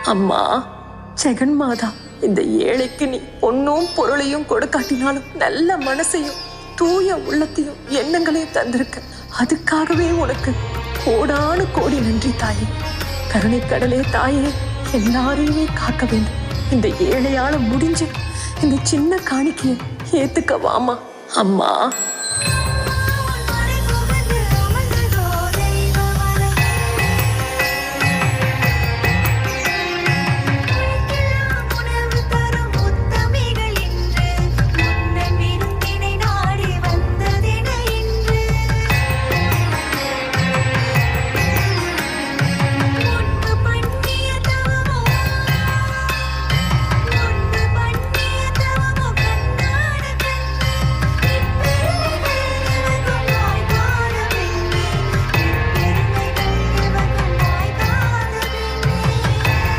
அம்மா ஜெகன்மாதா, இந்த ஏழைக்கு நீ பொண்ணும் பொருளையும் கொடுக்காட்டினாலும் நல்ல மனசையும் தூய உள்ளத்தையும் எண்ணங்களையும் தந்திருக்க. அதுக்காகவே உனக்கு கோடானு கோடி நன்றி தாயே. கருணை கடலே தாயே, எல்லாரையுமே காக்க வேண்டும். இந்த ஏழையால முடிஞ்ச இந்த சின்ன காணிக்கையை ஏத்துக்க வாமா. அம்மா.